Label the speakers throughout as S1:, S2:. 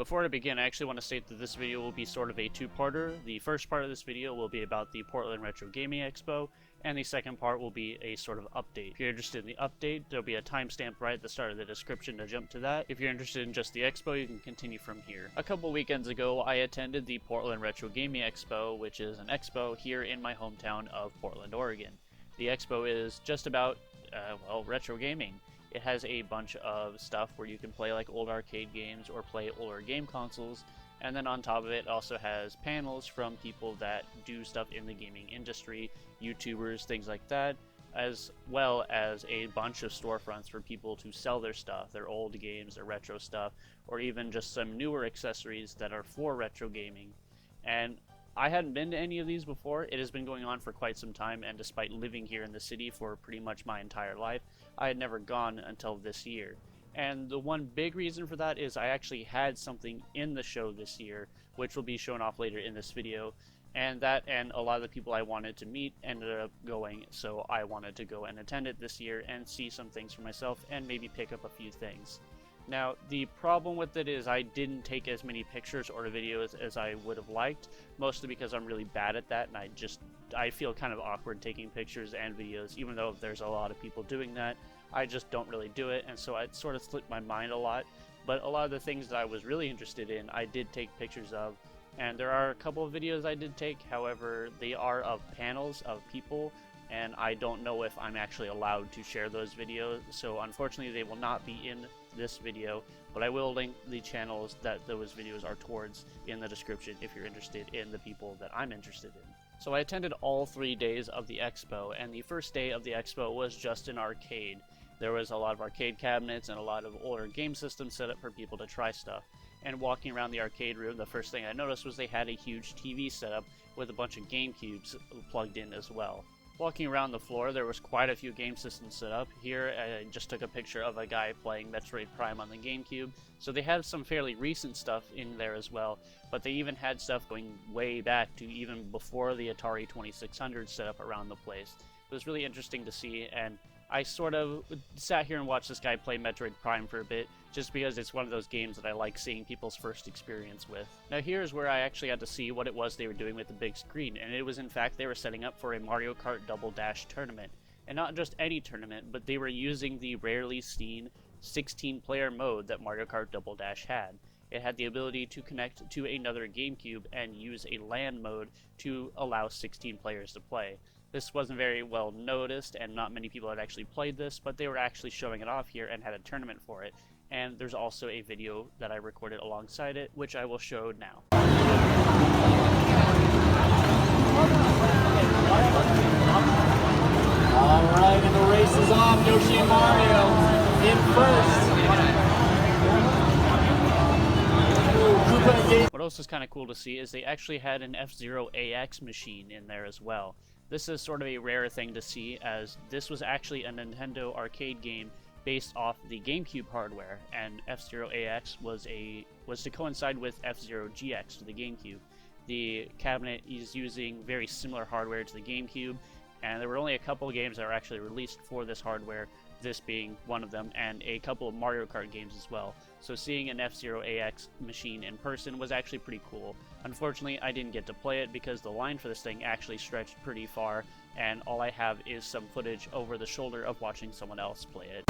S1: Before I begin, I actually want to state that this video will be sort of a two-parter. The first part of this video will be about the Portland Retro Gaming Expo, and the second part will be a sort of update. If you're interested in the update, there'll be a timestamp right at the start of the description to jump to that. If you're interested in just the expo, you can continue from here. A couple weekends ago, I attended the Portland Retro Gaming Expo, which is an expo here in my hometown of Portland, Oregon. The expo is just about, retro gaming. It has a bunch of stuff where you can play like old arcade games or play older game consoles, and then on top of it also has panels from people that do stuff in the gaming industry, YouTubers, things like that, as well as a bunch of storefronts for people to sell their stuff, their old games, their retro stuff, or even just some newer accessories that are for retro gaming. And I hadn't been to any of these before. It has been going on for quite some time, and despite living here in the city for pretty much my entire life, I had never gone until this year. And the one big reason for that is I actually had something in the show this year, which will be shown off later in this video, and that and a lot of the people I wanted to meet ended up going, so I wanted to go and attend it this year and see some things for myself and maybe pick up a few things. Now, the problem with it is I didn't take as many pictures or videos as I would have liked, mostly because I'm really bad at that, and I feel kind of awkward taking pictures and videos, even though there's a lot of people doing that. I just don't really do it, and so it sort of slipped my mind a lot. But a lot of the things that I was really interested in, I did take pictures of, and there are a couple of videos I did take. However, they are of panels of people, and I don't know if I'm actually allowed to share those videos, so unfortunately they will not be in this video, but I will link the channels that those videos are towards in the description if you're interested in the people that I'm interested in. So I attended all 3 days of the expo, and the first day of the expo was just an arcade. There was a lot of arcade cabinets and a lot of older game systems set up for people to try stuff. And walking around the arcade room, the first thing I noticed was they had a huge TV set up with a bunch of GameCubes plugged in as well. Walking around the floor, there was quite a few game systems set up. Here, I just took a picture of a guy playing Metroid Prime on the GameCube. So they had some fairly recent stuff in there as well, but they even had stuff going way back to even before the Atari 2600 set up around the place. It was really interesting to see, and I sort of sat here and watched this guy play Metroid Prime for a bit, just because it's one of those games that I like seeing people's first experience with. Now here's where I actually had to see what it was they were doing with the big screen, and it was in fact they were setting up for a Mario Kart Double Dash tournament. And not just any tournament, but they were using the rarely seen 16-player mode that Mario Kart Double Dash had. It had the ability to connect to another GameCube and use a LAN mode to allow 16 players to play. This wasn't very well noticed, and not many people had actually played this, but they were actually showing it off here and had a tournament for it. And there's also a video that I recorded alongside it, which I will show now.
S2: Alright, and the race is off. Yoshi and Mario in first.
S1: What else is kind of cool to see is they actually had an F-Zero AX machine in there as well. This is sort of a rare thing to see, as this was actually a Nintendo arcade game based off the GameCube hardware, and F-Zero AX was to coincide with F-Zero GX to the GameCube. The cabinet is using very similar hardware to the GameCube, and there were only a couple of games that were actually released for this hardware, this being one of them, and a couple of Mario Kart games as well. So seeing an F-Zero AX machine in person was actually pretty cool. Unfortunately, I didn't get to play it because the line for this thing actually stretched pretty far, and all I have is some footage over the shoulder of watching someone else play it.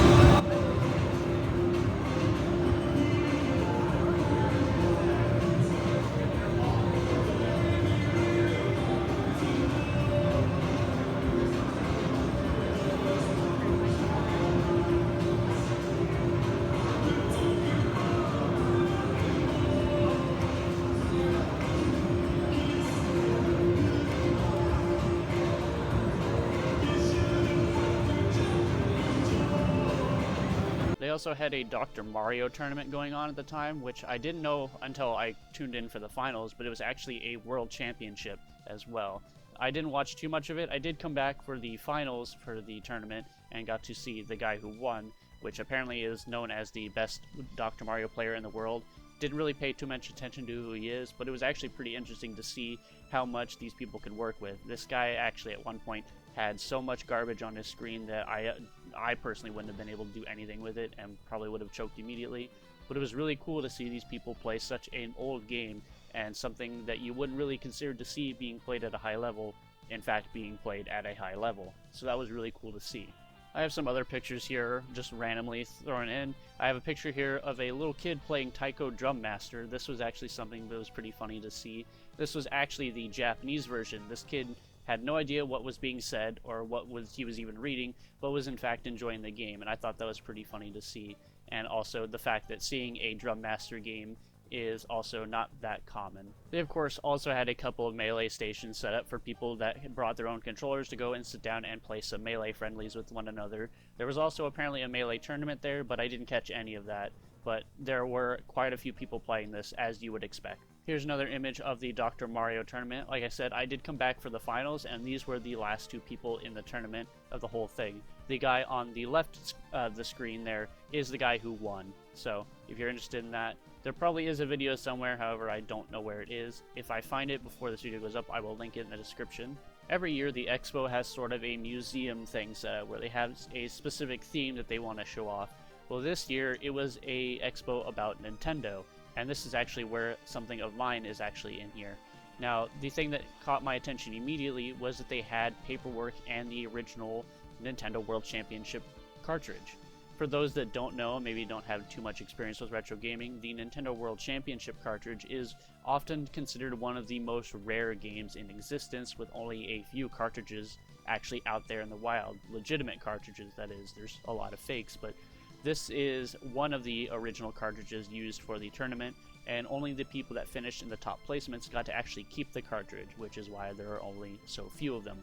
S1: They also had a Dr. Mario tournament going on at the time, which I didn't know until I tuned in for the finals, but it was actually a world championship as well. I didn't watch too much of it. I did come back for the finals for the tournament and got to see the guy who won, which apparently is known as the best Dr. Mario player in the world. Didn't really pay too much attention to who he is, but it was actually pretty interesting to see how much these people could work with. This guy actually at one point had so much garbage on his screen that I personally wouldn't have been able to do anything with it and probably would have choked immediately. but it was really cool to see these people play such an old game and something that you wouldn't really consider to see being played at a high level, in fact being played at a high level. So that was really cool to see. I have some other pictures here just randomly thrown in. I have a picture here of a little kid playing Taiko Drum Master. This was actually something that was pretty funny to see. This was actually the Japanese version. This kid had no idea what was being said or he was even reading, but was in fact enjoying the game, and I thought that was pretty funny to see. And also the fact that seeing a Drum Master game is also not that common. They of course also had a couple of melee stations set up for people that had brought their own controllers to go and sit down and play some melee friendlies with one another. There was also apparently a melee tournament there, but I didn't catch any of that. But there were quite a few people playing this, as you would expect. Here's another image of the Dr. Mario tournament. Like I said, I did come back for the finals, and these were the last two people in the tournament of the whole thing. The guy on the left of the screen there is the guy who won. So if you're interested in that, there probably is a video somewhere, however I don't know where it is. If I find it before this video goes up, I will link it in the description. Every year the expo has sort of a museum thing set up where they have a specific theme that they want to show off. Well, this year it was a expo about Nintendo, and this is actually where something of mine is actually in here. Now, the thing that caught my attention immediately was that they had paperwork and the original Nintendo World Championship cartridge. For those that don't know, maybe don't have too much experience with retro gaming, the Nintendo World Championship cartridge is often considered one of the most rare games in existence, with only a few cartridges actually out there in the wild. Legitimate cartridges, that is. There's a lot of fakes, but this is one of the original cartridges used for the tournament, and only the people that finished in the top placements got to actually keep the cartridge, which is why there are only so few of them.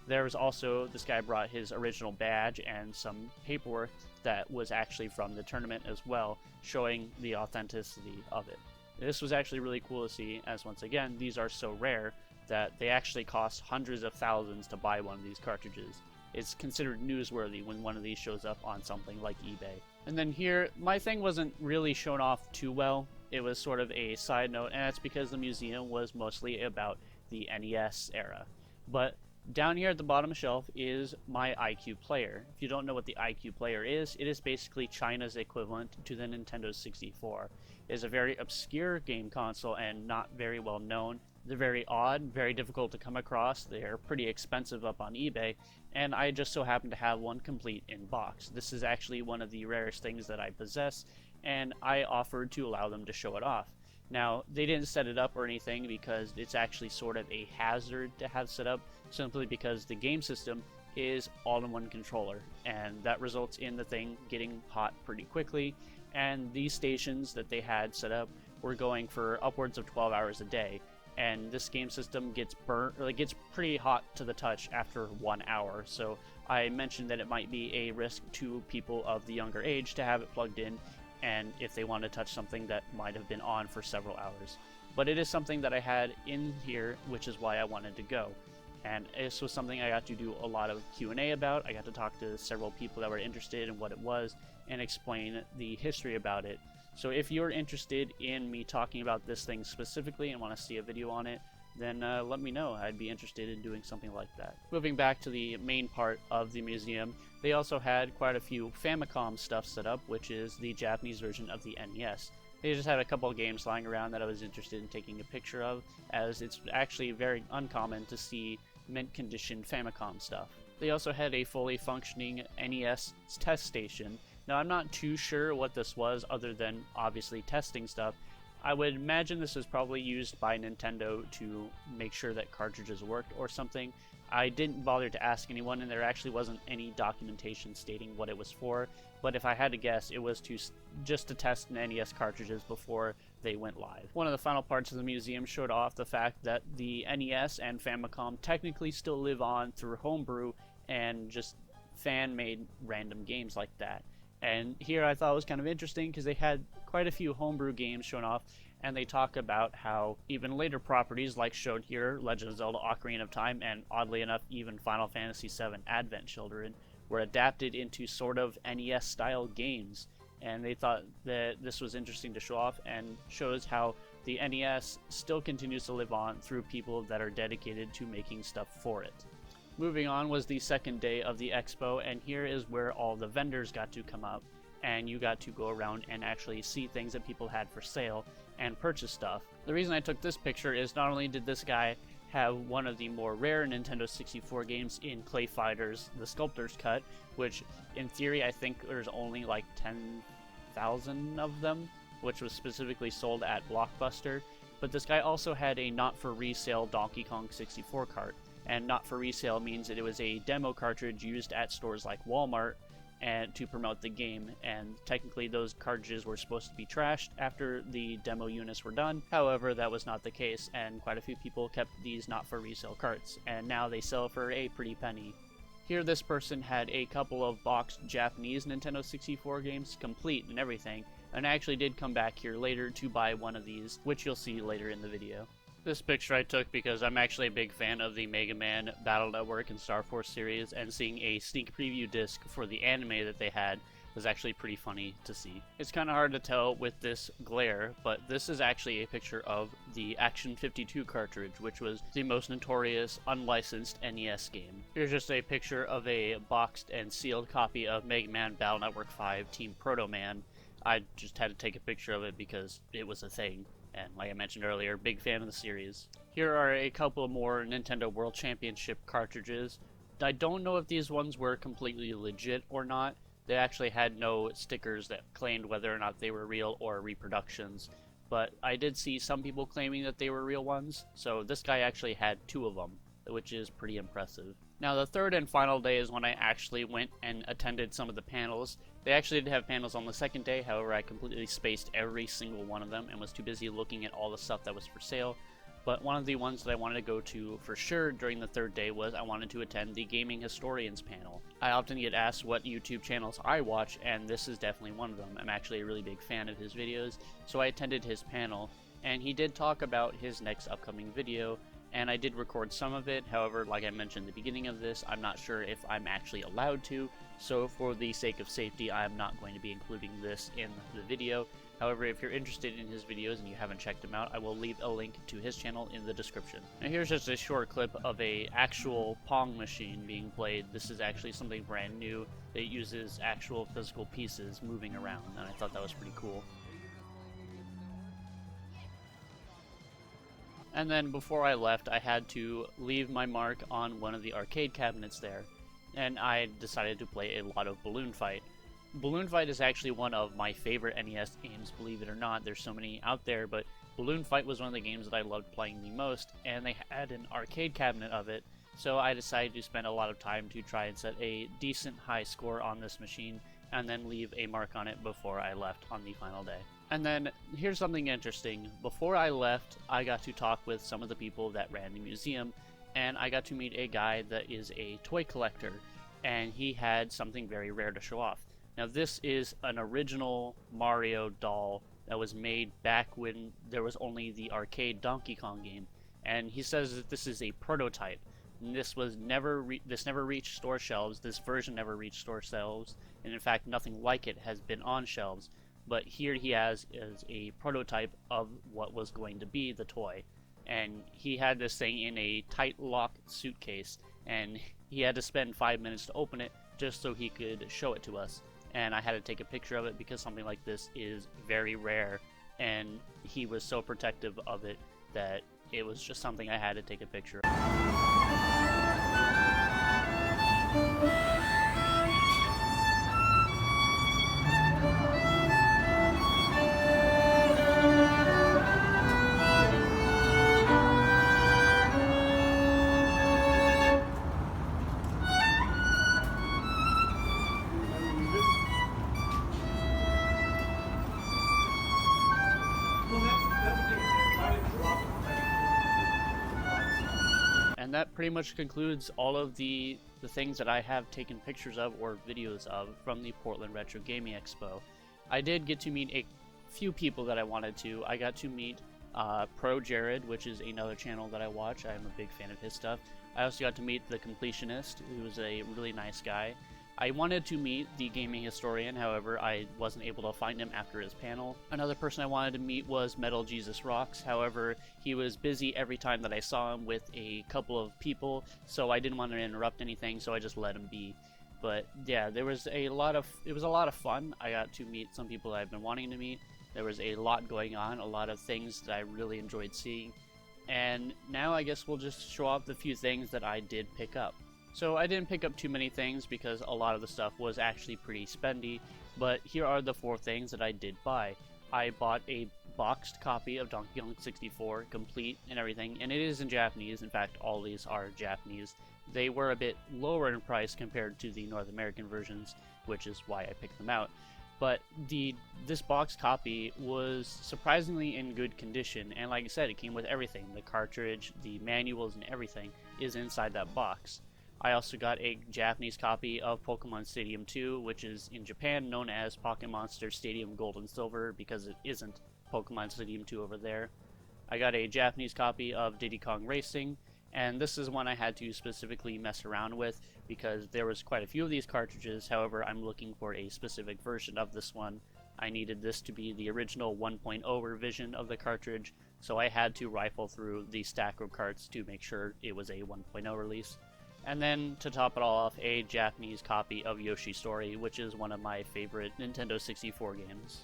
S1: There was also, this guy brought his original badge and some paperwork that was actually from the tournament as well, showing the authenticity of it. This was actually really cool to see, as once again, these are so rare that they actually cost hundreds of thousands to buy one of these cartridges. It's considered newsworthy when one of these shows up on something like eBay. And then here, my thing wasn't really shown off too well. It was sort of a side note, and that's because the museum was mostly about the NES era. But down here at the bottom shelf is my IQ Player. If you don't know what the IQ Player is, it is basically China's equivalent to the Nintendo 64. It is a very obscure game console and not very well known. They're very odd, very difficult to come across. They're pretty expensive up on eBay, and I just so happen to have one complete in box. This is actually one of the rarest things that I possess, and I offered to allow them to show it off. Now, they didn't set it up or anything because it's actually sort of a hazard to have set up, simply because the game system is all-in-one controller, and that results in the thing getting hot pretty quickly, and these stations that they had set up were going for upwards of 12 hours a day, and this game system gets burnt, or it gets pretty hot to the touch after 1 hour. So I mentioned that it might be a risk to people of the younger age to have it plugged in, and if they want to touch something that might have been on for several hours. But it is something that I had in here, which is why I wanted to go. And this was something I got to do a lot of Q&A about. I got to talk to several people that were interested in what it was and explain the history about it. So if you're interested in me talking about this thing specifically and want to see a video on it, then let me know. I'd be interested in doing something like that. Moving back to the main part of the museum, they also had quite a few Famicom stuff set up, which is the Japanese version of the NES. They just had a couple of games lying around that I was interested in taking a picture of, as it's actually very uncommon to see mint condition Famicom stuff. They also had a fully functioning NES test station. Now, I'm not too sure what this was other than obviously testing stuff. I would imagine this was probably used by Nintendo to make sure that cartridges worked or something. I didn't bother to ask anyone, and there actually wasn't any documentation stating what it was for, but if I had to guess, it was just to test NES cartridges before they went live. One of the final parts of the museum showed off the fact that the NES and Famicom technically still live on through homebrew and just fan-made random games like that. And here I thought it was kind of interesting because they had quite a few homebrew games shown off, and they talk about how even later properties like shown here, Legend of Zelda Ocarina of Time, and oddly enough even Final Fantasy VII Advent Children, were adapted into sort of NES-style games. And they thought that this was interesting to show off and shows how the NES still continues to live on through people that are dedicated to making stuff for it. Moving on was the second day of the expo, and here is where all the vendors got to come up. and you got to go around and actually see things that people had for sale and purchase stuff. The reason I took this picture is not only did this guy have one of the more rare Nintendo 64 games in Clay Fighters, the Sculptor's Cut, which in theory I think there's only like 10,000 of them, which was specifically sold at Blockbuster, but this guy also had a not-for-resale Donkey Kong 64 cart, and not-for-resale means that it was a demo cartridge used at stores like Walmart and to promote the game, and technically those cartridges were supposed to be trashed after the demo units were done. However, that was not the case, and quite a few people kept these not-for-resale carts, and now they sell for a pretty penny. Here this person had a couple of boxed Japanese Nintendo 64 games, complete and everything, and I actually did come back here later to buy one of these, which you'll see later in the video. This picture I took because I'm actually a big fan of the Mega Man, Battle Network, and Star Force series, and seeing a sneak preview disc for the anime that they had was actually pretty funny to see. It's kind of hard to tell with this glare, but this is actually a picture of the Action 52 cartridge, which was the most notorious unlicensed NES game. Here's just a picture of a boxed and sealed copy of Mega Man Battle Network 5 Team Proto Man. I just had to take a picture of it because it was a thing. And like I mentioned earlier, big fan of the series. Here are a couple more Nintendo World Championship cartridges. I don't know if these ones were completely legit or not. They actually had no stickers that claimed whether or not they were real or reproductions. But I did see some people claiming that they were real ones, so this guy actually had 2 of them, which is pretty impressive. Now the third and final day is when I actually went and attended some of the panels. They actually did have panels on the second day, however I completely spaced every single one of them and was too busy looking at all the stuff that was for sale. But one of the ones that I wanted to go to for sure during the third day was I wanted to attend the Gaming Historians panel. I often get asked what YouTube channels I watch, and this is definitely one of them. I'm actually a really big fan of his videos, so I attended his panel, and he did talk about his next upcoming video, and I did record some of it. However, like I mentioned at the beginning of this, I'm not sure if I'm actually allowed to, so for the sake of safety, I'm not going to be including this in the video. However, if you're interested in his videos and you haven't checked him out, I will leave a link to his channel in the description. Now here's just a short clip of a actual Pong machine being played. This is actually something brand new that uses actual physical pieces moving around, and I thought that was pretty cool. And then before I left, I had to leave my mark on one of the arcade cabinets there, and I decided to play a lot of Balloon Fight. Balloon Fight is actually one of my favorite NES games, believe it or not. There's so many out there, but Balloon Fight was one of the games that I loved playing the most, and they had an arcade cabinet of it, so I decided to spend a lot of time to try and set a decent high score on this machine, and then leave a mark on it before I left on the final day. And then, here's something interesting. Before I left, I got to talk with some of the people that ran the museum, and I got to meet a guy that is a toy collector, and he had something very rare to show off. Now this is an original Mario doll that was made back when there was only the arcade Donkey Kong game, and he says that this is a prototype. And this was never reached store shelves. This version never reached store shelves, and in fact nothing like it has been on shelves. But here he has is a prototype of what was going to be the toy, and he had this thing in a tight locked suitcase, and he had to spend 5 minutes to open it just so he could show it to us. And I had to take a picture of it because something like this is very rare, and he was so protective of it that it was just something I had to take a picture of. And that pretty much concludes all of the things that I have taken pictures of or videos of from the Portland Retro Gaming Expo. I did get to meet a few people that I wanted to. I got to meet Pro Jared, which is another channel that I watch. I'm a big fan of his stuff. I also got to meet the Completionist, who was a really nice guy. I wanted to meet the Gaming Historian, however, I wasn't able to find him after his panel. Another person I wanted to meet was Metal Jesus Rocks, however, he was busy every time that I saw him with a couple of people, so I didn't want to interrupt anything, so I just let him be. But yeah, it was a lot of fun. I got to meet some people I've been wanting to meet. There was a lot going on, a lot of things that I really enjoyed seeing. And now I guess we'll just show off the few things that I did pick up. So I didn't pick up too many things because a lot of the stuff was actually pretty spendy, but here are the 4 things that I did buy. I bought a boxed copy of Donkey Kong 64, complete and everything, and it is in Japanese. In fact, all these are Japanese. They were a bit lower in price compared to the North American versions, which is why I picked them out. But this box copy was surprisingly in good condition, and like I said, it came with everything. The cartridge, the manuals, and everything is inside that box. I also got a Japanese copy of Pokemon Stadium 2, which is in Japan known as Pocket Monster Stadium Gold and Silver because it isn't Pokemon Stadium 2 over there. I got a Japanese copy of Diddy Kong Racing, and this is one I had to specifically mess around with because there was quite a few of these cartridges. However, I'm looking for a specific version of this one. I needed this to be the original 1.0 revision of the cartridge, so I had to rifle through the stack of carts to make sure it was a 1.0 release. And then, to top it all off, a Japanese copy of Yoshi's Story, which is one of my favorite Nintendo 64 games.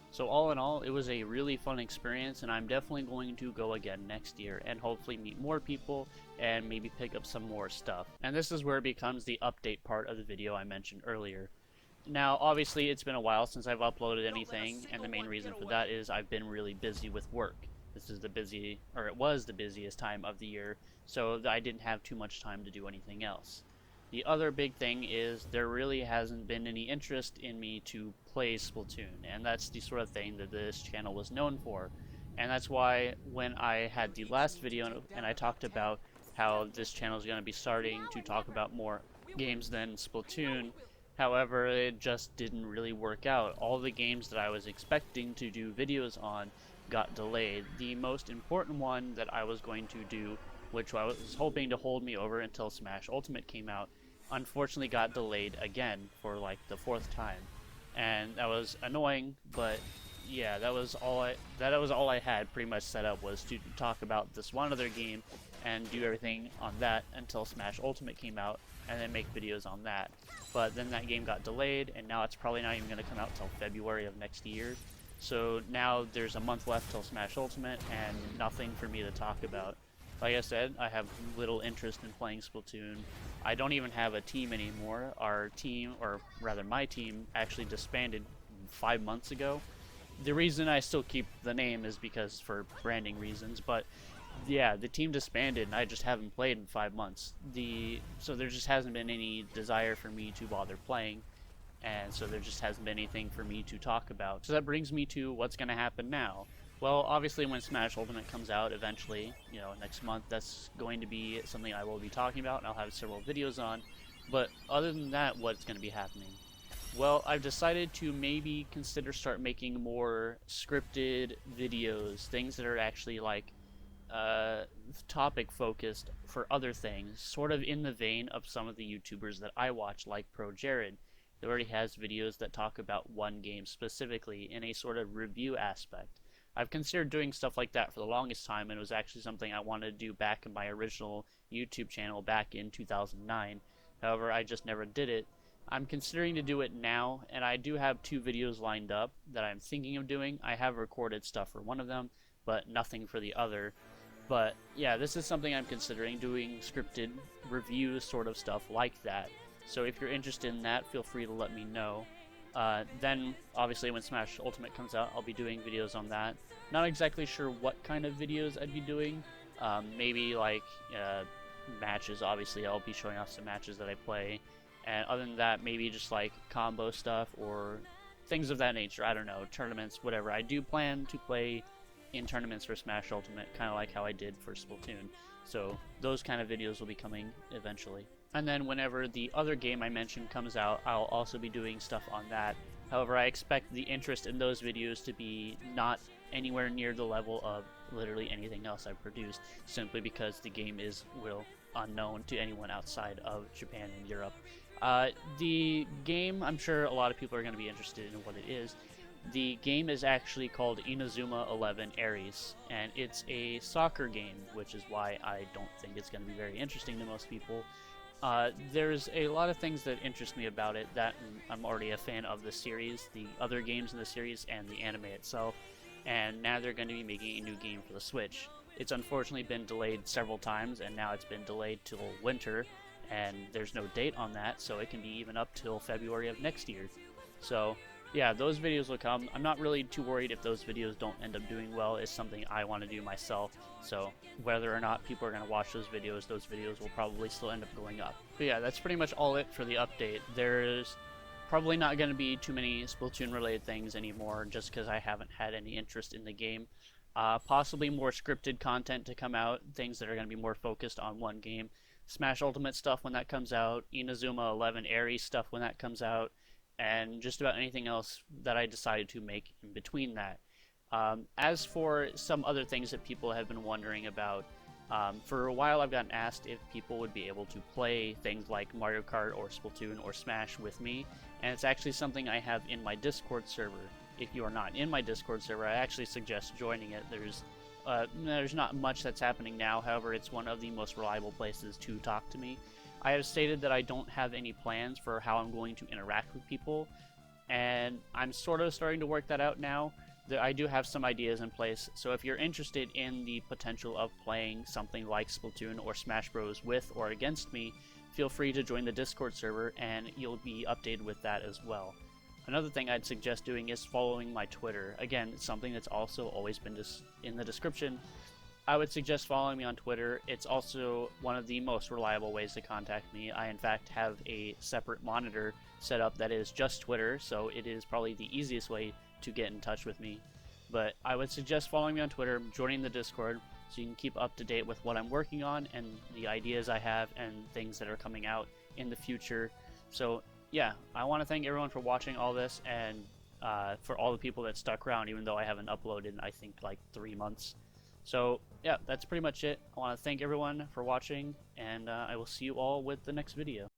S1: So all in all, it was a really fun experience, and I'm definitely going to go again next year and hopefully meet more people and maybe pick up some more stuff. And this is where it becomes the update part of the video I mentioned earlier. Now, obviously, it's been a while since I've uploaded anything, and the main reason for that is I've been really busy with work. This is it was the busiest time of the year, so I didn't have too much time to do anything else. The other big thing is there really hasn't been any interest in me to play Splatoon, and that's the sort of thing that this channel was known for. And that's why when I had the last video and I talked about how this channel is going to be starting to talk about more games than Splatoon, however, it just didn't really work out. All the games that I was expecting to do videos on got delayed. The most important one that I was going to do, which I was hoping to hold me over until Smash Ultimate came out, unfortunately got delayed again for like the 4th time. And that was annoying, but yeah, that was all I had pretty much set up, was to talk about this one other game and do everything on that until Smash Ultimate came out and then make videos on that. But then that game got delayed, and now it's probably not even going to come out till February of next year. So now there's a month left till Smash Ultimate and nothing for me to talk about. Like I said, I have little interest in playing Splatoon. I don't even have a team anymore. Our team, or rather my team, actually disbanded 5 months ago. The reason I still keep the name is because for branding reasons, but yeah, the team disbanded and I just haven't played in 5 months. So there just hasn't been any desire for me to bother playing, and so there just hasn't been anything for me to talk about. So that brings me to what's going to happen now. Well, obviously when Smash Ultimate comes out eventually, next month, that's going to be something I will be talking about and I'll have several videos on. But other than that, what's going to be happening? Well, I've decided to maybe consider start making more scripted videos, things that are actually like topic focused for other things, sort of in the vein of some of the YouTubers that I watch, like Pro Jared. He already has videos that talk about one game specifically in a sort of review aspect. I've considered doing stuff like that for the longest time, and it was actually something I wanted to do back in my original YouTube channel back in 2009. However, I just never did it. I'm considering to do it now, and I do have 2 videos lined up that I'm thinking of doing. I have recorded stuff for one of them, but nothing for the other. But yeah, this is something I'm considering, doing scripted review sort of stuff like that. So if you're interested in that, feel free to let me know. Then, obviously, when Smash Ultimate comes out, I'll be doing videos on that. Not exactly sure what kind of videos I'd be doing. Maybe, like, matches, obviously. I'll be showing off some matches that I play. And other than that, maybe just, like, combo stuff or things of that nature. I don't know, tournaments, whatever. I do plan to play in tournaments for Smash Ultimate, kind of like how I did for Splatoon. So, those kind of videos will be coming eventually. And then whenever the other game I mentioned comes out, I'll also be doing stuff on that. However, I expect the interest in those videos to be not anywhere near the level of literally anything else I've produced, simply because the game is unknown to anyone outside of Japan and Europe. The game, I'm sure a lot of people are going to be interested in what it is. The game is actually called Inazuma 11 Aries, and it's a soccer game, which is why I don't think it's going to be very interesting to most people. There's a lot of things that interest me about it. That I'm already a fan of the series, the other games in the series, and the anime itself. And now they're going to be making a new game for the Switch. It's unfortunately been delayed several times, and now it's been delayed till winter, and there's no date on that, so it can be even up till February of next year. So yeah, those videos will come. I'm not really too worried if those videos don't end up doing well. It's something I want to do myself, so whether or not people are going to watch those videos will probably still end up going up. But yeah, that's pretty much all it for the update. There's probably not going to be too many Splatoon related things anymore, just because I haven't had any interest in the game. Possibly more scripted content to come out, things that are going to be more focused on one game. Smash Ultimate stuff when that comes out, Inazuma 11 Aries stuff when that comes out, and just about anything else that I decided to make in between that. As for some other things that people have been wondering about, for a while I've gotten asked if people would be able to play things like Mario Kart or Splatoon or Smash with me, and it's actually something I have in my Discord server. If you are not in my Discord server, I actually suggest joining it. There's not much that's happening now, however, it's one of the most reliable places to talk to me. I have stated that I don't have any plans for how I'm going to interact with people, and I'm sort of starting to work that out now. I do have some ideas in place, so if you're interested in the potential of playing something like Splatoon or Smash Bros. With or against me, feel free to join the Discord server and you'll be updated with that as well. Another thing I'd suggest doing is following my Twitter. Again, it's something that's also always been in the description. I would suggest following me on Twitter. It's also one of the most reliable ways to contact me. I in fact have a separate monitor set up that is just Twitter, so it is probably the easiest way to get in touch with me. But I would suggest following me on Twitter, joining the Discord, so you can keep up to date with what I'm working on and the ideas I have and things that are coming out in the future. So yeah, I want to thank everyone for watching all this, and for all the people that stuck around even though I haven't uploaded in I think like 3 months. So yeah, that's pretty much it. I want to thank everyone for watching, and I will see you all with the next video.